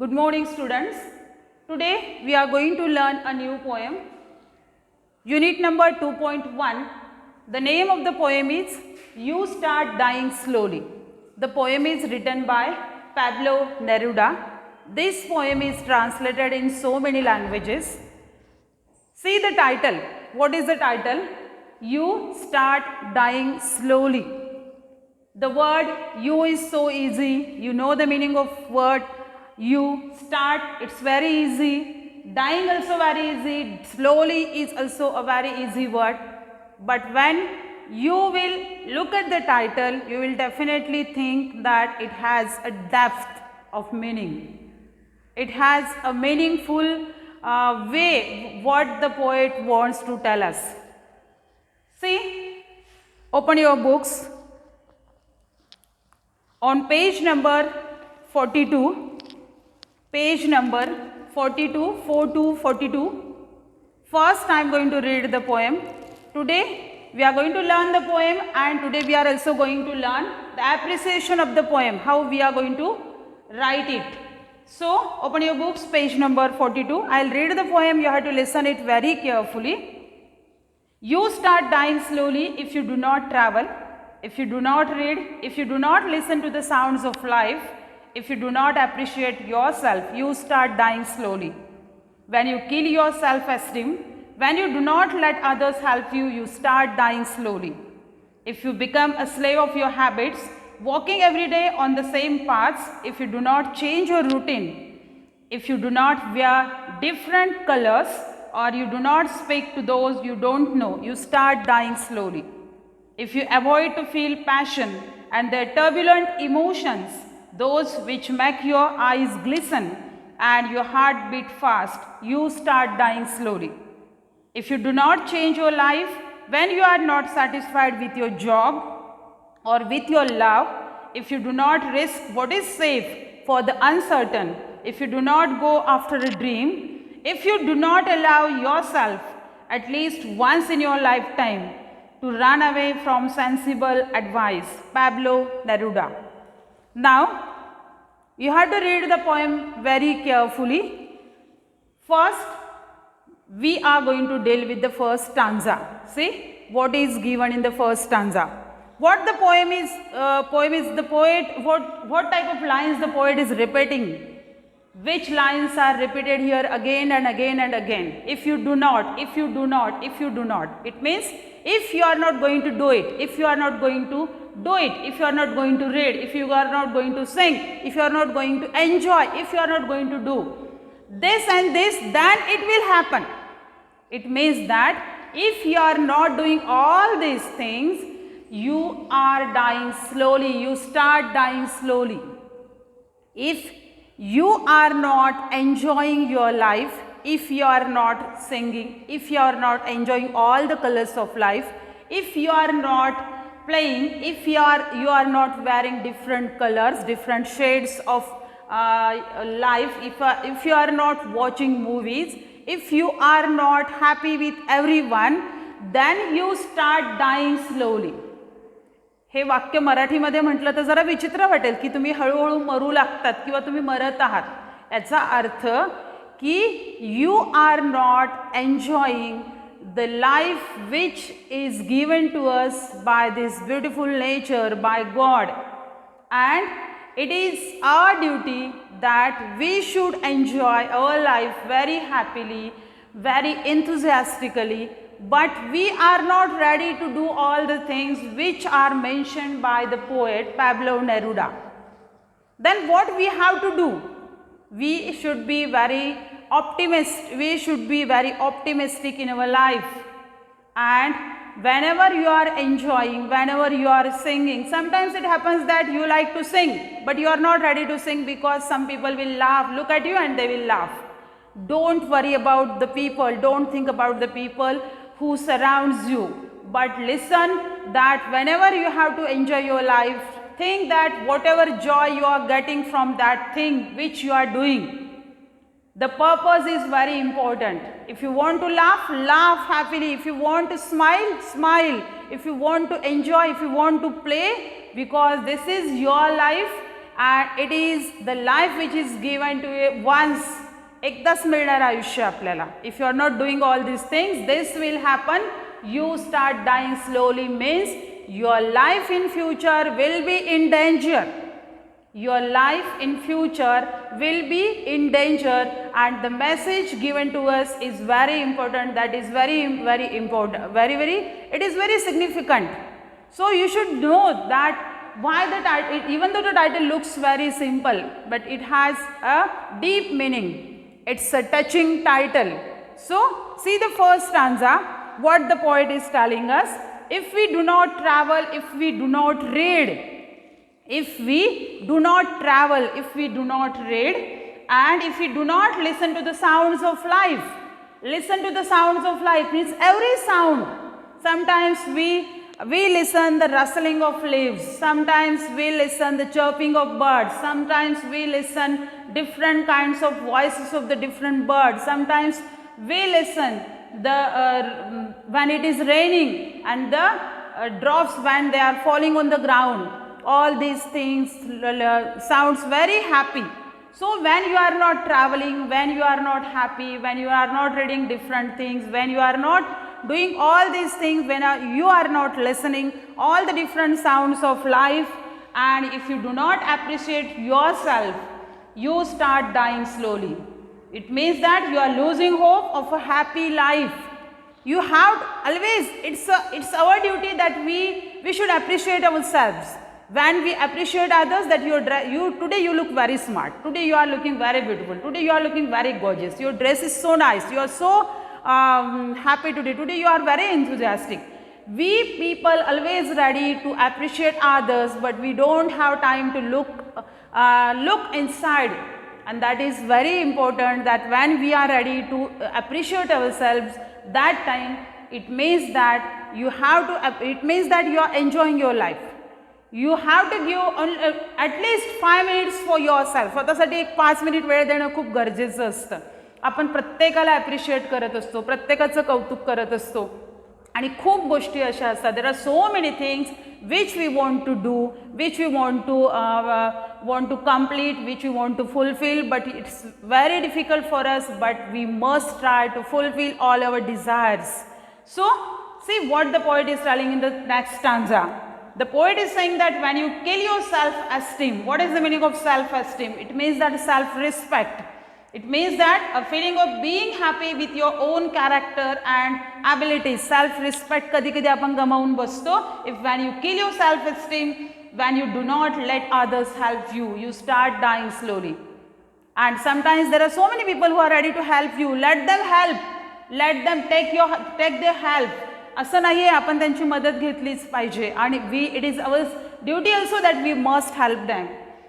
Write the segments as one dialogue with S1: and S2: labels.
S1: Good morning, students. Today we are going to learn a new poem. Unit number 2.1. The name of the poem is You Start Dying Slowly. The poem is written by Pablo Neruda. This poem is translated in so many languages. See the title. What is the title? You Start Dying Slowly. The word you is so easy. You know the meaning of word you. Start, it's very easy. Dying also very easy. Slowly is also a very easy word. But when you will look at the title, you will definitely think that it has a depth of meaning. It has a meaningful way what the poet wants to tell us. See, open your books. On page number 42, page number 42, 42. First I am going to read the poem. Today we are going to learn the poem, and today we are also going to learn the appreciation of the poem, how we are going to write it. So open your books, page number 42. I will read the poem, you have to listen it very carefully. You start dying slowly if you do not travel, if you do not read, if you do not listen to the sounds of life, if you do not appreciate yourself, you start dying slowly. When you kill your self-esteem, when you do not let others help you, you start dying slowly. If you become a slave of your habits, walking every day on the same paths, if you do not change your routine, if you do not wear different colors, or you do not speak to those you don't know, you start dying slowly. If you avoid to feel passion and their turbulent emotions, those which make your eyes glisten and your heart beat fast, you start dying slowly. If you do not change your life when you are not satisfied with your job or with your love, if you do not risk what is safe for the uncertain, if you do not go after a dream, if you do not allow yourself at least once in your lifetime to run away from sensible advice. Pablo Neruda. Now, you have to read the poem very carefully. First, we are going to deal with the first stanza. See what is given in the first stanza. What the poem is the poet, what type of lines the poet is repeating. Which lines are repeated here again and again and again. If you do not, if you do not, if you do not. It means if you are not going to do it, if you are not going to do it, if you are not going to read, if you are not going to sing, if you are not going to enjoy, if you are not going to do this and this, then it will happen. It means that if you are not doing all these things, you are dying slowly, you start dying slowly. If you are not enjoying your life, if you are not singing, if you are not enjoying all the colors of life, if you are not playing, if you are not wearing different colors, different shades of life, if you are not watching movies, if you are not happy with everyone, then you start dying slowly. हे वाक्य मराठीमध्ये म्हटलं तर जरा विचित्र वाटेल की तुम्ही हळूहळू मरू लागतात किंवा तुम्ही मरत आहात. याचा अर्थ की you are not enjoying the life which is given to us by this beautiful nature, by God, and it is our duty that we should enjoy our life very happily, very enthusiastically, but we are not ready to do all the things which are mentioned by the poet Pablo Neruda. Then what we have to do? We should be very optimistic in our life, and whenever you are enjoying, whenever you are singing, sometimes it happens that you like to sing but you are not ready to sing because some people will laugh, look at you and they will laugh. Don't worry about the people, don't think about the people who surrounds you, but listen that whenever you have to enjoy your life, think that whatever joy you are getting from that thing which you are doing, the purpose is very important. If you want to laugh, laugh happily. If you want to smile, smile. If you want to enjoy, if you want to play, because this is your life, and it is the life which is given to you once. एकदाच मिळणार आयुष्य आपल्याला. If you are not doing all these things, this will happen. You start dying slowly means your life in future will be in danger. Your life in future will be in danger, and the message given to us is very important. That is very important. It is very significant. So you should know that why the title, even though the title looks very simple, but it has a deep meaning. It's a touching title. So see the first stanza, what the poet is telling us. If we do not travel, if we do not read, if we do not travel, if we do not read, and if we do not listen to the sounds of life. Listen to the sounds of life means every sound. Sometimes we listen the rustling of leaves, sometimes we listen the chirping of birds, sometimes we listen different kinds of voices of the different birds, sometimes we listen the when it is raining and the drops when they are falling on the ground. All these things sounds very happy. So when you are not traveling, when you are not happy, when you are not reading different things, when you are not doing all these things, when you are not listening all the different sounds of life, and if you do not appreciate yourself, you start dying slowly. It means that you are losing hope of a happy life. You have always, it's our duty that we should appreciate ourselves. When we appreciate others, that today you look very smart, today you are looking very beautiful, today you are looking very gorgeous, your dress is so nice, you are so happy today you are very enthusiastic. We people always ready to appreciate others, but we don't have time to look inside, and that is very important, that when we are ready to appreciate ourselves, that time it means that you are enjoying your life. You have to give at least 5 minutes for yourself. स्वतःसाठी एक 5 minute वेळ देणं खूप गरजेचं असतं. आपण प्रत्येकाला appreciate करत असतो, प्रत्येकाचं कौतुक करत असतो, आणि खूप गोष्टी अशा असतात. There are so many things which we want to do, which we want to complete, which we want to fulfil, but it's very difficult for us, but we must try to fulfil all our desires. So see what the poet is telling in the next stanza. The poet is saying that when you kill your self-esteem, what is the meaning of self-esteem? It means that self-respect. It means that a feeling of being happy with your own character and abilities. Self-respect कधी कधी आपण गमावून बसतो. If when you kill your self-esteem, when you do not let others help you, you start dying slowly. And sometimes there are so many people who are ready to help you. Let them help. Let them take their help. असं नाही आहे, आपण त्यांची मदत घेतलीच पाहिजे, आणि it is our duty also that we must help them.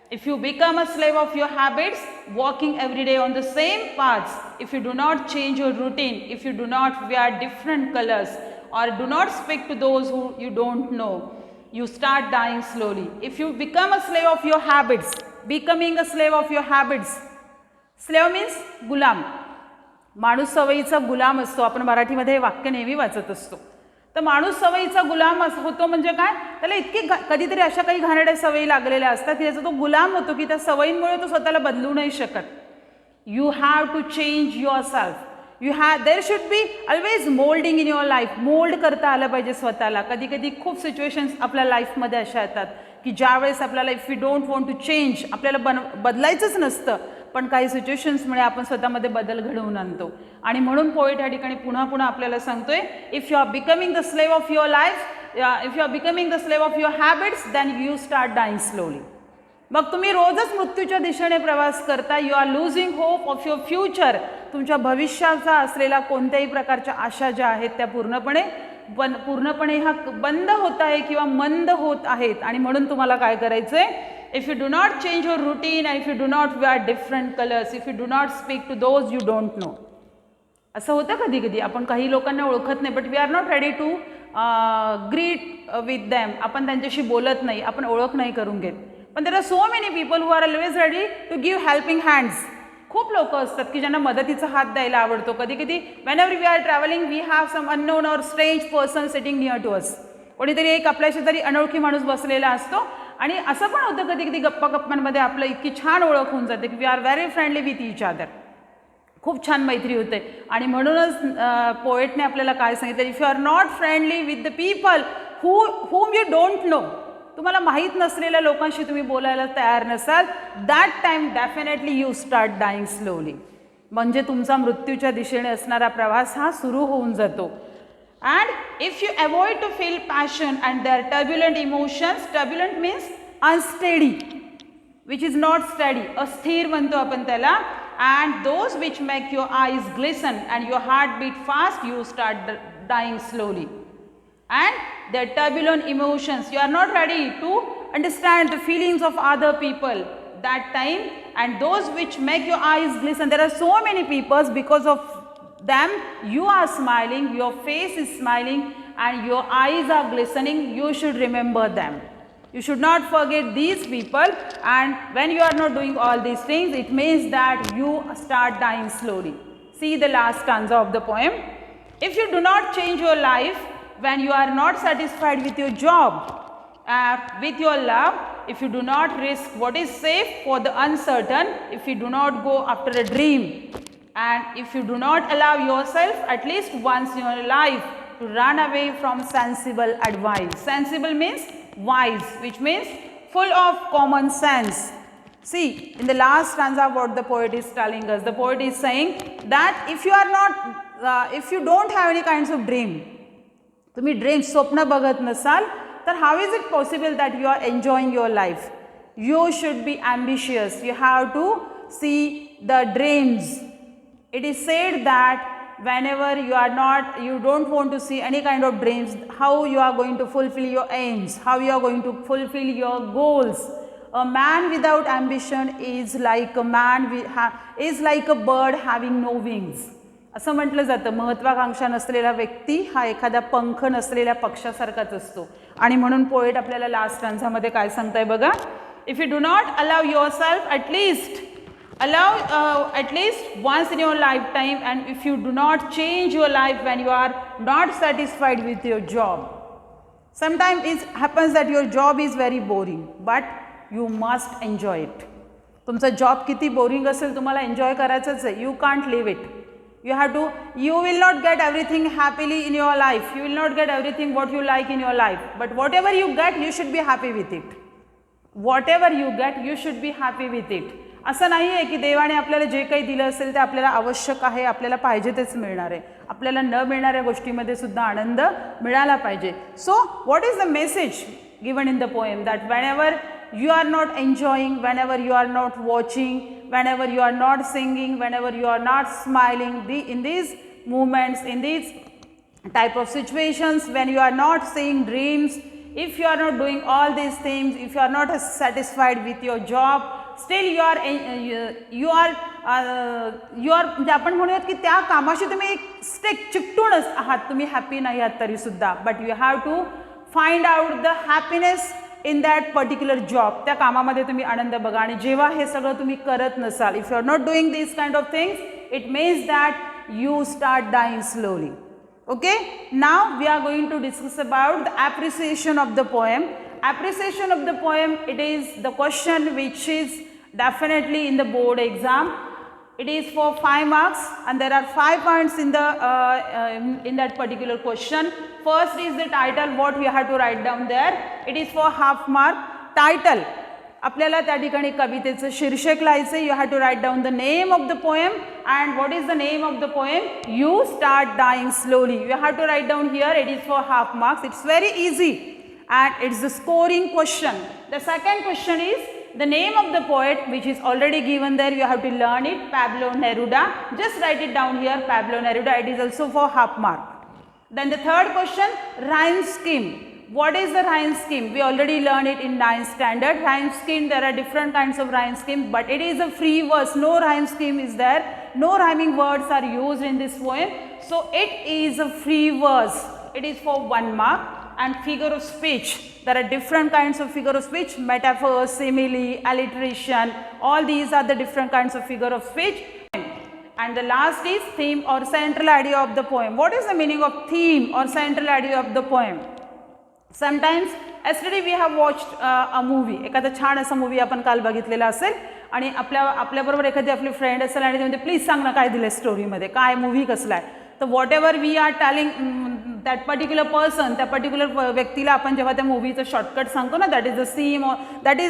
S1: If you become a slave of your habits, walking every day on the same paths, if you do not change your routine, if you do not wear different colors, or do not speak to those who you don't know, you start dying slowly. If you become a slave of your habits, becoming a slave of your habits, slave means गुलाम. माणूस सवयीचा गुलाम असतो. आपण मराठीमध्ये हे वाक्य नेहमी वाचत असतो. तर माणूस सवयीचा गुलाम होतो म्हणजे काय, त्याला इतकी कधीतरी अशा काही घाणेरड्या सवयी लागलेल्या असतात की त्याचा तो गुलाम होतो, की त्या सवयींमुळे तो स्वतःला बदलू नाही शकत. You have to change your self. There should be always moulding in your life. Mould करता आलं पाहिजे स्वतःला. कधी कधी खूप सिच्युएशन्स आपल्या लाईफमध्ये अशा येतात की ज्यावेळेस आपल्याला if you don't want to change, आपल्याला बदलायचंच नसतं, पण काही सिच्युएशन्समुळे आपण स्वतःमध्ये बदल घडवून आणतो. आणि म्हणून पोएट या ठिकाणी पुन्हा पुन्हा आपल्याला सांगतोय, if you are becoming the slave of your life, if you are becoming the slave of your habits, then you start dying slowly. मग तुम्ही रोजच मृत्यूच्या दिशेने प्रवास करता. You are losing hope of your future. तुमच्या भविष्याचा असलेला कोणत्याही प्रकारच्या आशा ज्या आहेत त्या पूर्णपणे ह्या बंद होत आहे किंवा मंद होत आहेत. आणि म्हणून तुम्हाला काय करायचं आहे, if you do not change your routine, and if you do not wear different colors, if you do not speak to those you don't know. असं होतं कधी कधी आपण काही लोकांना ओळखत नाही, but we are not ready to greet with them. आपण त्यांच्याशी बोलत नाही, आपण ओळख नाही करून घेत. पण there are so many people who are always ready to give helping hands. खूप लोक असतात की ज्यांना मदतीचा हात द्यायला आवडतो. कधी कधी whenever we are travelling, we have some unknown or strange person sitting near to us. कोणीतरी एक आपल्या शेजारी अनोळखी माणूस बसलेला असतो आणि असं पण होतं कधी कधी गप्पा गप्पांमध्ये आपलं इतकी छान ओळख होऊन जाते की we are very friendly with each other, खूप छान मैत्री होते. आणि म्हणूनच पोएटने आपल्याला काय सांगितलं, if you are not friendly with the people whom you don't know, तुम्हाला माहीत नसलेल्या लोकांशी तुम्ही बोलायला तयार नसाल, that time definitely you start dying slowly. म्हणजे तुमचा मृत्यूच्या दिशेने असणारा प्रवास हा सुरू होऊन जातो. And if you avoid to feel passion and their turbulent emotions, turbulent means unsteady, which is not study, अस्थिर म्हणतो आपण त्याला. And those which make your eyes glisten and your heart beat fast, you start dying slowly. And their turbulent emotions, you are not ready to understand the feelings of other people that time, and those which make your eyes glisten. There are so many people, because of them you are smiling, your face is smiling and your eyes are glistening. You should remember them, you should not forget these people. And when you are not doing all these things, it means that you start dying slowly. See the last stanza of the poem. If you do not change your life when you are not satisfied with your job, with your love, if you do not risk what is safe for the uncertain, if you do not go after a dream, and if you do not allow yourself at least once in your life to run away from sensible advice. Sensible means wise, which means full of common sense. See, in the last stanza what the poet is telling us, the poet is saying that if you are not, if you don't have any kinds of dream, तुम्ही dream स्वप्न बघत नसाल, तर how is it possible that you are enjoying your life. You should be ambitious, you have to see the dreams. It is said that whenever you are not, you don't want to see any kind of dreams, how you are going to fulfill your aims, how you are going to fulfill your goals. A man without ambition is like a man is like a bird having no wings. असं म्हटलं जातं, महत्त्वाकांक्षा नसलेला व्यक्ती हा एखादा पंख नसलेल्या पक्षासारखाच असतो. आणि म्हणून पोएट आपल्याला लास्ट स्टॅन्झामध्ये काय सांगताय बघा, इफ यू डू नॉट अलाव your self at least once in your lifetime, and if you do not change your life when you are not satisfied with your job. Sometimes it happens that your job is very boring, but you must enjoy it. तुमचा job किती boring असेल, तुम्हाला enjoy करायचंच आहे. You can't live it. You will not get everything happily in your life. You will not get everything what you like in your life. But whatever you get, you should be happy with it. Whatever you get, you should be happy with it. असं नाही आहे की देवाने आपल्याला जे काही दिलं असेल ते आपल्याला आवश्यक आहे, आपल्याला पाहिजे तेच मिळणार आहे. आपल्याला न मिळणाऱ्या गोष्टीमध्ये सुद्धा आनंद मिळाला पाहिजे. So what is the message given in the poem, that whenever you are not enjoying, whenever you are not watching, whenever you are not singing, whenever you are not smiling, in these moments, in these type of situations, when you are not seeing dreams, if you are not doing all these things, if you are not satisfied with your job, still you are म्हणजे आपण म्हणूयात की त्या कामाशी तुम्ही एक चिकटूनच आहात, तुम्ही हॅपी नाही आहात तरी सुद्धा. But you have to find out the happiness in that particular job. त्या कामामध्ये तुम्ही आनंद बघा. आणि जेव्हा हे सगळं तुम्ही करत नसाल, if you are not doing this kind of things, it means that you start dying slowly. Okay, now we are going to discuss about the appreciation of the poem. Appreciation of the poem, it is the question which is definitely in the board exam. It is for 5 marks and there are 5 points in the in that particular question. First is the title, what we have to write down there. It is for half mark. Title, आपल्याला त्या ठिकाणी कवितेचं शीर्षक लिहायचं. You have to write down the name of the poem and what is the name of the poem. You start dying slowly. You have to write down here. It is for half marks. It's very easy and it's the scoring question. The second question is the name of the poet, which is already given there. You have to learn it. Pablo Neruda. Just write it down here, Pablo Neruda. It is also for half mark. Then the third question, rhyme scheme. What is the rhyme scheme? We already learned it in 9th standard. Rhyme scheme, there are different kinds of rhyme scheme, but it is a free verse. No rhyme scheme is there. No rhyming words are used in this poem. So it is a free verse. It is for 1 mark. And figure of speech. There are different kinds of figure of speech. Metaphor, simile, alliteration. All these are the different kinds of figure of speech. And the last is theme or central idea of the poem. What is the meaning of theme or central idea of the poem? Sometimes yesterday we have watched a movie. एखादा छान असा movie आपण काल बघितलेला असेल आणि आपल्याबरोबर एखादी आपली फ्रेंड असेल आणि ते म्हणते प्लीज सांग ना काय दिलं स्टोरीमध्ये, काय मूवी कसला आहे. तर whatever we are telling that particular person, त्या पर्टिक्युलर व्यक्तीला आपण जेव्हा त्या मूवीचं शॉर्टकट सांगतो ना, दॅट इज द थीम और दॅट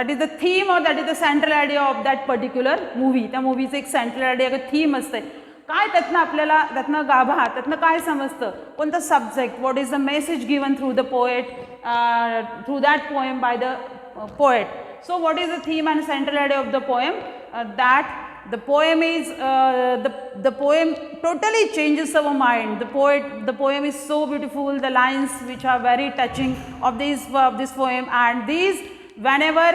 S1: इज द थीम और that is the central idea of that particular movie. त्या मूवीचं एक सेंट्रल आयडिया एक थीम असते. काय त्यातनं आपल्याला त्यातनं गाभा त्यातनं काय समजतं, कोणतं subject, what is the message given through the poet, through that poem by the poet. So what is the theme and central idea of the poem? That the poem is the poem totally changes our mind. The poem is so beautiful. The lines which are very touching of this poem, and these, whenever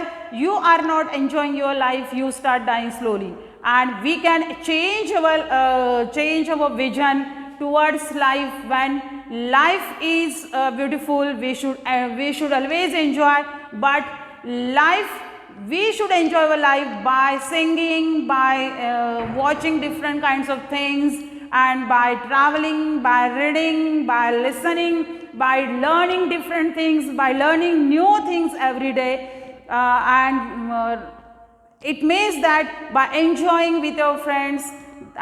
S1: you are not enjoying your life, you start dying slowly, and we can change our vision towards life. When life is beautiful, we should always enjoy, but we should enjoy our life by singing, by watching different kinds of things, and by traveling, by reading, by listening, by learning different things, by learning new things every day, and it means that by enjoying with our friends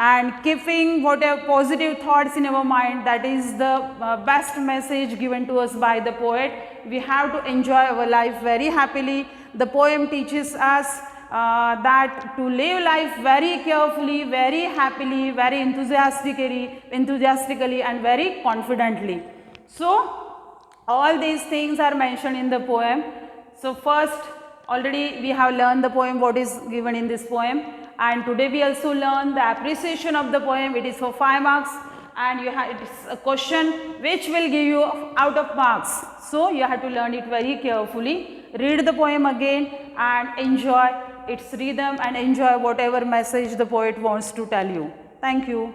S1: and keeping whatever positive thoughts in our mind, that is the best message given to us by the poet. We have to enjoy our life very happily. The poem teaches us that to live life very carefully, very happily, very enthusiastically and very confidently. So all these things are mentioned in the poem. So first, already we have learned the poem, what is given in this poem, and today we also learn the appreciation of the poem. It is for 5 marks, and it is a question which will give you out of marks. So you have to learn it very carefully. Read the poem again and enjoy its rhythm and enjoy whatever message the poet wants to tell you. Thank you.